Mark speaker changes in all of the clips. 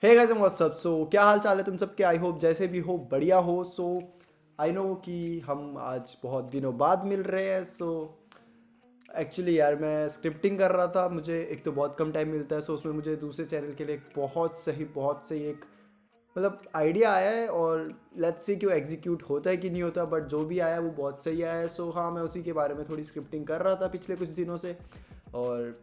Speaker 1: हे guys what's up. So क्या हाल चाल है तुम सबके। आई होप जैसे भी हो बढ़िया हो। सो आई नो कि हम आज बहुत दिनों बाद मिल रहे हैं। सो एक्चुअली यार मैं स्क्रिप्टिंग कर रहा था, मुझे एक तो बहुत कम टाइम मिलता है। सो उसमें मुझे दूसरे चैनल के लिए एक बहुत सही एक मतलब आइडिया आया है, और लेट्स सी कि वो एग्जीक्यूट होता है कि नहीं होता, बट जो भी आया है वो बहुत सही आया है। सो हाँ, मैं उसी के बारे में थोड़ी स्क्रिप्टिंग कर रहा था पिछले कुछ दिनों से। और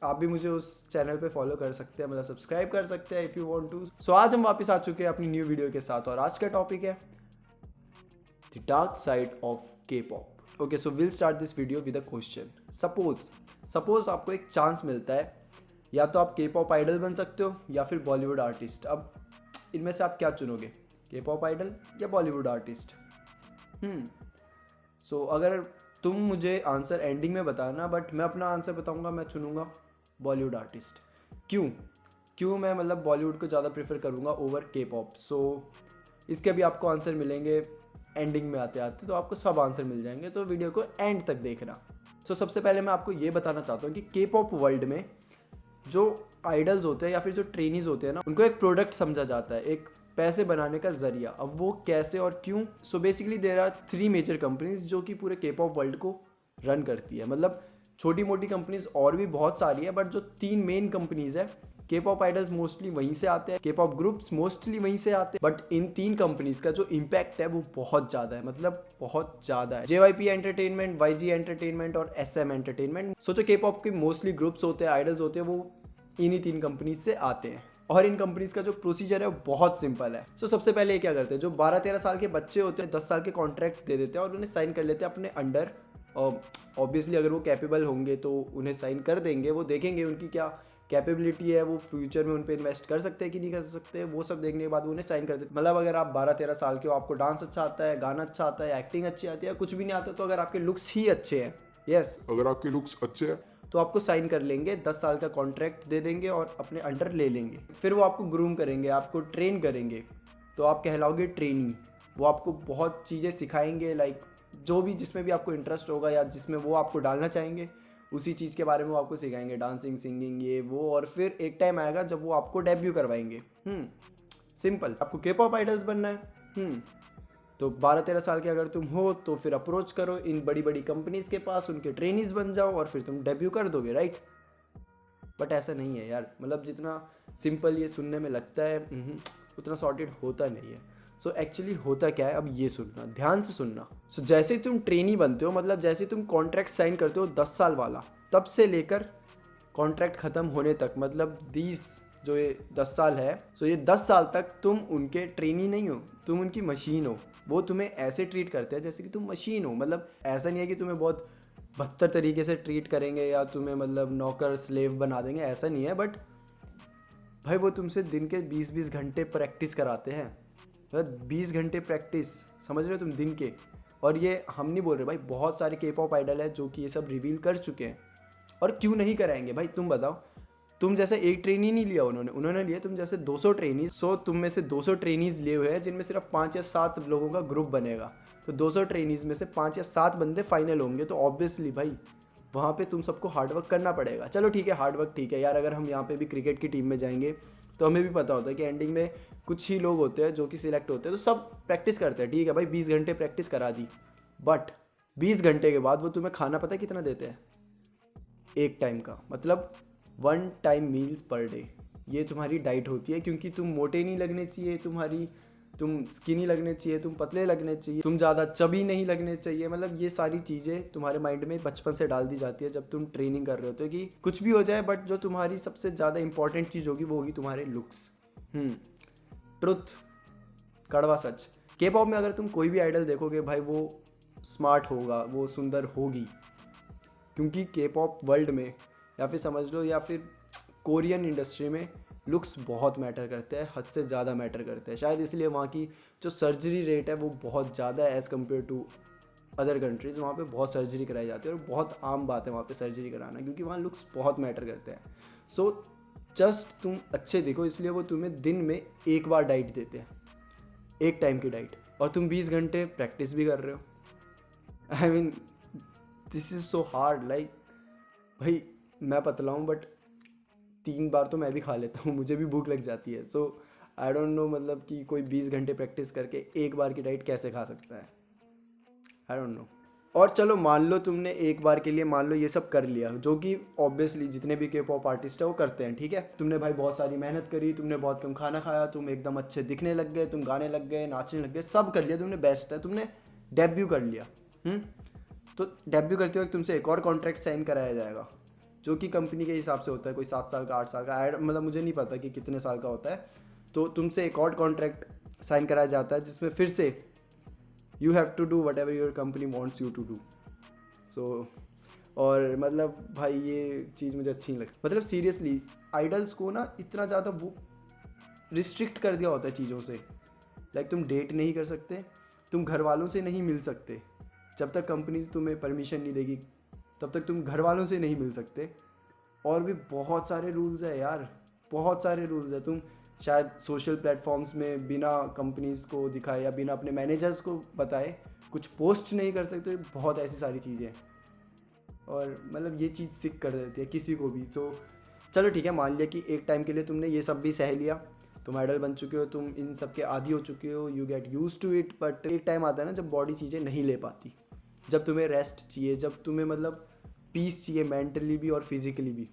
Speaker 1: आप भी मुझे उस चैनल पे फॉलो कर सकते हैं, मतलब सब्सक्राइब कर सकते हैं इफ़ यू वांट टू। सो आज हम वापस आ चुके हैं अपनी न्यू वीडियो के साथ, और आज का टॉपिक है द डार्क साइड ऑफ के pop. Okay, so will start this video with a question. Suppose आपको एक चांस मिलता है, या तो आप के पॉप आइडल बन सकते हो या फिर बॉलीवुड आर्टिस्ट। अब इनमें से आप क्या चुनोगे, के पॉप आइडल या बॉलीवुड आर्टिस्ट? सो अगर तुम मुझे आंसर एंडिंग में बताना, बट मैं अपना आंसर बताऊंगा, मैं चुनूंगा बॉलीवुड आर्टिस्ट। क्यों क्यों मैं मतलब बॉलीवुड को ज़्यादा प्रेफर करूंगा ओवर के पॉप। सो इसके भी आपको आंसर मिलेंगे एंडिंग में आते आते, तो आपको सब आंसर मिल जाएंगे, तो वीडियो को एंड तक देखना। सो सबसे पहले मैं आपको ये बताना चाहता हूँ कि के पॉप वर्ल्ड में जो आइडल्स होते हैं या फिर जो ट्रेनीज होते हैं ना, उनको एक प्रोडक्ट समझा जाता है, एक पैसे बनाने का जरिया। अब वो कैसे और क्यों? So basically there are 3 major companies जो कि पूरे के पॉप वर्ल्ड को रन करती है। मतलब छोटी मोटी कंपनीज और भी बहुत सारी है, बट जो 3 मेन कंपनीज है, के पॉप आइडल्स मोस्टली वहीं से आते हैं, के पॉप ग्रुप्स मोस्टली वहीं से आते हैं, बट इन 3 कंपनीज का जो इम्पैक्ट है वो बहुत ज़्यादा है, मतलब बहुत ज़्यादा है। JYP एंटरटेनमेंट, YG एंटरटेनमेंट और SM एंटरटेनमेंट। सो जो के पॉप के मोस्टली ग्रुप्स होते हैं, आइडल्स होते हैं, वो इन्हीं 3 कंपनीज से आते हैं। और इन कंपनीज का जो प्रोसीजर है वो बहुत सिंपल है। सो सबसे पहले ये क्या करते हैं, जो 12-13 साल के बच्चे होते हैं 10 साल के कॉन्ट्रैक्ट दे देते हैं और उन्हें साइन कर लेते हैं अपने अंडर। ऑब्वियसली अगर वो कैपेबल होंगे तो उन्हें साइन कर देंगे। वो देखेंगे उनकी क्या कैपेबिलिटी है, वो फ्यूचर में उन पर इन्वेस्ट कर सकते हैं कि नहीं कर सकते, वो सब देखने के बाद वो उन्हें साइन कर देते हैं। मतलब अगर आप 12-13 साल के हो, आपको डांस अच्छा आता है, गाना अच्छा आता है, एक्टिंग अच्छी आती है, कुछ भी नहीं आता, तो अगर आपके लुक्स ही अच्छे हैं, यस,
Speaker 2: अगर आपके लुक्स अच्छे हैं
Speaker 1: तो आपको साइन कर लेंगे, 10 साल का कॉन्ट्रैक्ट दे देंगे और अपने अंडर ले लेंगे। फिर वो आपको ग्रूम करेंगे, आपको ट्रेन करेंगे, तो आप कहलाओगे ट्रेनी। वो आपको बहुत चीज़ें सिखाएंगे, लाइक जो भी जिसमें भी आपको इंटरेस्ट होगा या जिसमें वो आपको डालना चाहेंगे, उसी चीज़ के बारे में वो आपको सिखाएंगे, डांसिंग, सिंगिंग, ये वो। और फिर एक टाइम आएगा जब वो आपको डेब्यू करवाएंगे। सिंपल। आपको के पॉप आइडल्स बनना है, तो 12-13 साल के अगर तुम हो तो फिर अप्रोच करो इन बड़ी बड़ी कंपनीज के पास, उनके ट्रेनीज बन जाओ और फिर तुम डेब्यू कर दोगे, राइट? बट ऐसा नहीं है यार, मतलब जितना सिंपल ये सुनने में लगता है, उतना सॉर्टेड होता नहीं है। सो एक्चुअली होता क्या है, अब ये सुनना, ध्यान से सुनना। सो जैसे ही तुम ट्रेनी बनते हो, मतलब जैसे ही तुम कॉन्ट्रैक्ट साइन करते हो 10 साल वाला, तब से लेकर कॉन्ट्रैक्ट ख़त्म होने तक, मतलब 20 जो ये 10 साल है, सो ये 10 साल तक तुम उनके ट्रेनी नहीं हो, तुम उनकी मशीन हो। वो तुम्हें ऐसे ट्रीट करते हैं जैसे कि तुम मशीन हो। मतलब ऐसा नहीं है कि तुम्हें बहुत बदतर तरीके से ट्रीट करेंगे या तुम्हें मतलब नौकर स्लेव बना देंगे, ऐसा नहीं है। बट भाई वो तुमसे दिन के 20-20 घंटे प्रैक्टिस कराते हैं, मतलब 20 घंटे प्रैक्टिस, समझ रहे हो तुम, दिन के। और ये हम नहीं बोल रहे भाई, बहुत सारे के पॉप आइडल है जो कि ये सब रिवील कर चुके हैं। और क्यों नहीं कराएंगे भाई, तुम बताओ। तुम जैसे एक ट्रेनी नहीं लिया उन्होंने लिए तुम जैसे 200 ट्रेनीज। सो तुम में से 200 ट्रेनीज लिए हुए हैं, जिनमें सिर्फ 5 या 7 लोगों का ग्रुप बनेगा। तो 200 ट्रेनीज में से 5 या 7 बंदे फाइनल होंगे, तो ऑब्वियसली भाई वहाँ पे तुम सबको हार्डवर्क करना पड़ेगा। चलो ठीक है, हार्डवर्क ठीक है यार। अगर हम यहाँ पे भी क्रिकेट की टीम में जाएंगे तो हमें भी पता होता है कि एंडिंग में कुछ ही लोग होते हैं जो कि सिलेक्ट होते हैं, तो सब प्रैक्टिस करते हैं, ठीक है भाई, 20 घंटे प्रैक्टिस करा दी। बट 20 घंटे के बाद वो तुम्हें खाना पता है कितना देते हैं? एक टाइम का, मतलब 1 टाइम मील्स पर डे। ये तुम्हारी डाइट होती है, क्योंकि तुम मोटे नहीं लगने चाहिए, तुम स्किनी लगने चाहिए, तुम पतले लगने चाहिए, तुम ज़्यादा चबी नहीं लगने चाहिए। मतलब ये सारी चीज़ें तुम्हारे माइंड में बचपन से डाल दी जाती है जब तुम ट्रेनिंग कर रहे होते हो कि कुछ भी हो जाए, बट जो तुम्हारी सबसे ज़्यादा इंपॉर्टेंट चीज़ होगी वो होगी तुम्हारे लुक्स। ट्रुथ, कड़वा सच। के पॉप में अगर तुम कोई भी आइडल देखोगे भाई, वो स्मार्ट होगा, वो सुंदर होगी, क्योंकि के पॉप वर्ल्ड में, या फिर समझ लो, या फिर कोरियन इंडस्ट्री में लुक्स बहुत मैटर करते हैं, हद से ज़्यादा मैटर करते हैं। शायद इसलिए वहाँ की जो सर्जरी रेट है वो बहुत ज़्यादा है as compare to other countries. वहाँ पे बहुत सर्जरी कराई जाती है और बहुत आम बात है वहाँ पे सर्जरी कराना, क्योंकि वहाँ लुक्स बहुत मैटर करते हैं। सो जस्ट तुम अच्छे देखो, इसलिए वो तुम्हें दिन में एक बार डाइट देते हैं, एक टाइम की डाइट, और तुम 20 घंटे प्रैक्टिस भी कर रहे हो। I mean this is so hard. Like भाई मैं पतला हूँ, बट 3 बार तो मैं भी खा लेता हूँ, मुझे भी भूख लग जाती है। सो आई डोंट नो मतलब कि कोई 20 घंटे प्रैक्टिस करके एक बार की डाइट कैसे खा सकता है, आई डोंट नो। और चलो मान लो तुमने एक बार के लिए मान लो ये सब कर लिया, जो कि ऑब्वियसली जितने भी के पॉप आर्टिस्ट है वो करते हैं, ठीक है। तुमने भाई बहुत सारी मेहनत करी, तुमने बहुत कम खाना खाया, तुम एकदम अच्छे दिखने लग गए, तुम गाने लग गए, नाचने लग गए, सब कर लिया तुमने, बेस्ट है, तुमने डेब्यू कर लिया। तो डेब्यू करते वक्त तुमसे एक और कॉन्ट्रैक्ट साइन कराया जाएगा, जो कि कंपनी के हिसाब से होता है, कोई 7 साल का 8 साल का, मतलब मुझे नहीं पता कि कितने साल का होता है। तो तुमसे एक और कॉन्ट्रैक्ट साइन कराया जाता है जिसमें फिर से you have to do whatever your company wants you to do. So और मतलब भाई ये चीज़ मुझे अच्छी नहीं लगती, मतलब सीरियसली आइडल्स को ना इतना ज़्यादा वो रिस्ट्रिक्ट कर दिया होता है चीज़ों से। लाइक तुम डेट नहीं कर सकते, तुम घर वालों से नहीं मिल सकते, जब तक कंपनी तुम्हें परमिशन नहीं देगी तब तक तुम घर वालों से नहीं मिल सकते। और भी बहुत सारे रूल्स है यार, बहुत सारे रूल्स है। तुम शायद सोशल प्लेटफॉर्म्स में बिना कंपनीज को दिखाए या बिना अपने मैनेजर्स को बताए कुछ पोस्ट नहीं कर सकते, बहुत ऐसी सारी चीज़ें। और मतलब ये चीज़ सिक कर देती है किसी को भी। तो चलो ठीक है, मान लिया कि एक टाइम के लिए तुमने ये सब भी सह लिया, तुम आइडल बन चुके हो, तुम इन सब के आदी हो चुके हो, you get use to it. But एक टाइम आता है ना जब बॉडी चीज़ें नहीं ले पाती, जब तुम्हें रेस्ट चाहिए, जब तुम्हें मतलब पीस चाहिए मेंटली भी और फिजिकली भी,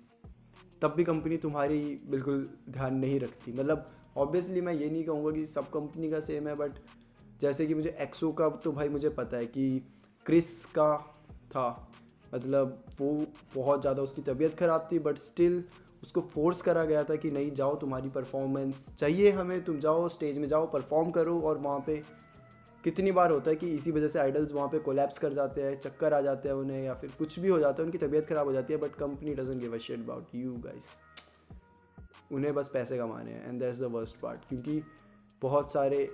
Speaker 1: तब भी कंपनी तुम्हारी बिल्कुल ध्यान नहीं रखती। मतलब ऑब्वियसली मैं ये नहीं कहूँगा कि सब कंपनी का सेम है, बट जैसे कि मुझे एक्सो का तो भाई मुझे पता है कि क्रिस का था, मतलब वो बहुत ज़्यादा उसकी तबीयत ख़राब थी, बट स्टिल उसको फोर्स करा गया था कि नहीं जाओ, तुम्हारी परफॉर्मेंस चाहिए हमें, तुम जाओ स्टेज में जाओ परफॉर्म करो। और वहाँ पे कितनी बार होता है कि इसी वजह से आइडल्स वहाँ पे कोलैप्स कर जाते हैं, चक्कर आ जाते हैं उन्हें, या फिर कुछ भी हो जाता है, उनकी तबीयत ख़राब हो जाती है, but company doesn't give a shit about you guys. उन्हें बस पैसे कमाने हैं, and that's the worst part. क्योंकि बहुत सारे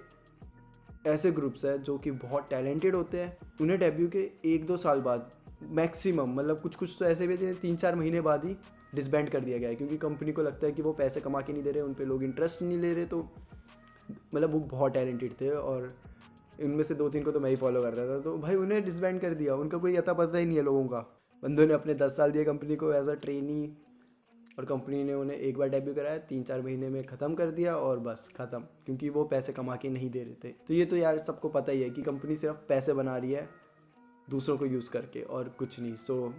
Speaker 1: ऐसे ग्रुप्स हैं जो कि बहुत टैलेंटेड होते हैं, उन्हें डेब्यू के 1-2 साल बाद मैक्सिमम, मतलब कुछ तो ऐसे भी जिन्हें 3-4 महीने बाद ही डिसबैंड कर दिया गया है, क्योंकि कंपनी को लगता है कि वो पैसे कमा के नहीं दे रहे, उन पे लोग इंटरेस्ट नहीं ले रहे। तो मतलब वो बहुत टैलेंटेड थे और इनमें से 2-3 को तो मैं ही फॉलो करता था, तो भाई उन्हें डिसबैंड कर दिया, उनका कोई अता पता ही नहीं है लोगों का। बंदों ने अपने 10 साल दिए कंपनी को एज अ ट्रेनी, और कंपनी ने उन्हें एक बार डेब्यू कराया, 3-4 महीने में ख़त्म कर दिया और बस ख़त्म, क्योंकि वो पैसे कमा के नहीं दे रहे थे। तो ये तो यार सबको पता ही है कि कंपनी सिर्फ पैसे बना रही है दूसरों को यूज़ करके और कुछ नहीं। सो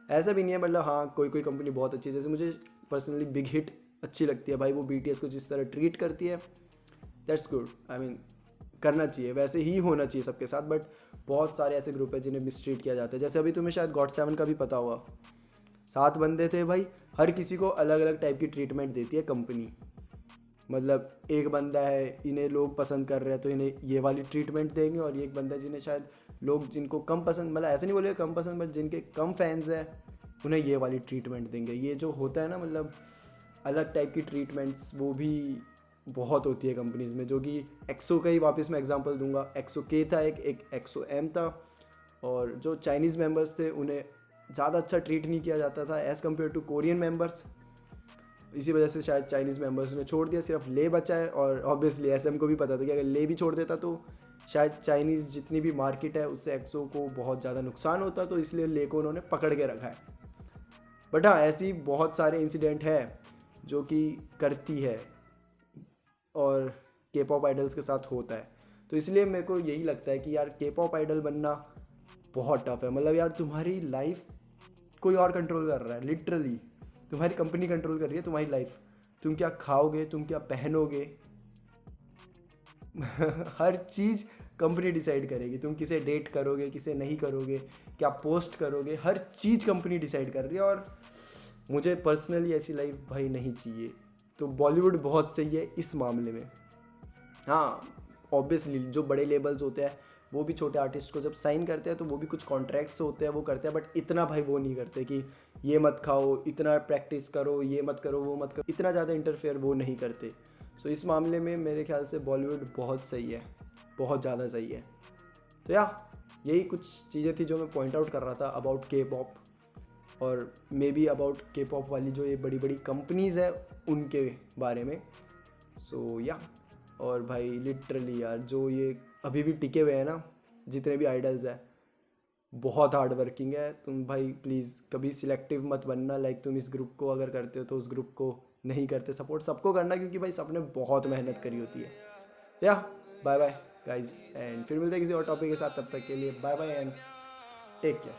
Speaker 1: ऐसा भी नहीं है, मतलब हाँ कोई कोई कंपनी बहुत अच्छी है, जैसे मुझे पर्सनली बिग हिट अच्छी लगती है भाई, वो BTS को जिस तरह ट्रीट करती है दैट्स गुड। आई मीन करना चाहिए, वैसे ही होना चाहिए सबके साथ। बट बहुत सारे ऐसे ग्रुप है जिन्हें मिसट्रीट किया जाता है, जैसे अभी तुम्हें शायद GOT7 का भी पता होगा, 7 बंदे थे भाई, हर किसी को अलग अलग टाइप की ट्रीटमेंट देती है कंपनी। मतलब एक बंदा है इन्हें लोग पसंद कर रहे हैं तो इन्हें ये वाली ट्रीटमेंट देंगे, और ये एक बंदा है जिन्हें शायद लोग जिनको कम पसंद, मतलब ऐसे नहीं बोले कम पसंद, बट जिनके कम फैंस हैं उन्हें ये वाली ट्रीटमेंट देंगे। ये जो होता है ना, मतलब अलग टाइप की ट्रीटमेंट्स वो भी बहुत होती है कंपनीज़ में, जो कि एक्सो का ही वापस मैं एग्जांपल दूंगा। एक्सो के था एक एक्सो एम था, और जो चाइनीज़ मेंबर्स थे उन्हें ज़्यादा अच्छा ट्रीट नहीं किया जाता था as compare to Korean members. इसी वजह से शायद चाइनीज़ मेंबर्स ने छोड़ दिया, सिर्फ ले बचा है। और ऑब्वियसली SM को भी पता था कि अगर ले भी छोड़ देता तो शायद चाइनीज़ जितनी भी मार्केट है उससे एक्सो को बहुत ज़्यादा नुकसान होता, तो इसलिए ले को उन्होंने पकड़ के रखा है। बट हाँ ऐसी बहुत सारे इंसिडेंट है जो कि करती है और K-pop आइडल्स के साथ होता है। तो इसलिए मेरे को यही लगता है कि यार K-pop आइडल बनना बहुत टफ है। मतलब यार तुम्हारी लाइफ कोई और कंट्रोल कर रहा है, लिटरली तुम्हारी कंपनी कंट्रोल कर रही है तुम्हारी लाइफ। तुम क्या खाओगे, तुम क्या पहनोगे हर चीज़ कंपनी डिसाइड करेगी। तुम किसे डेट करोगे, किसे नहीं करोगे, क्या पोस्ट करोगे, हर चीज़ कंपनी डिसाइड कर रही है। और मुझे पर्सनली ऐसी लाइफ भाई नहीं चाहिए। तो बॉलीवुड बहुत सही है इस मामले में। हाँ ऑब्वियसली जो बड़े लेबल्स होते हैं वो भी छोटे आर्टिस्ट को जब साइन करते हैं तो वो भी कुछ कॉन्ट्रैक्ट्स होते हैं वो करते हैं, बट इतना भाई वो नहीं करते कि ये मत खाओ, इतना प्रैक्टिस करो, ये मत करो, वो मत करो, इतना ज़्यादा इंटरफेयर वो नहीं करते। सो इस मामले में मेरे ख्याल से बॉलीवुड बहुत सही है, बहुत ज़्यादा सही है। तो यही कुछ चीज़ें थी जो मैं पॉइंट आउट कर रहा था अबाउट K-pop, और मे बी अबाउट K-pop वाली जो ये बड़ी बड़ी कंपनीज़ है उनके बारे में। सो और भाई लिटरली यार जो ये अभी भी टिके हुए हैं ना जितने भी आइडल्स हैं, बहुत हार्ड वर्किंग है। तुम भाई प्लीज़ कभी सिलेक्टिव मत बनना, लाइक तुम इस ग्रुप को अगर करते हो तो उस ग्रुप को नहीं करते। सपोर्ट सबको करना, क्योंकि भाई सबने बहुत मेहनत करी होती है। या बाय बाय गाइज, एंड फिर मिलते हैं किसी और टॉपिक के साथ। तब तक के लिए bye bye and take care.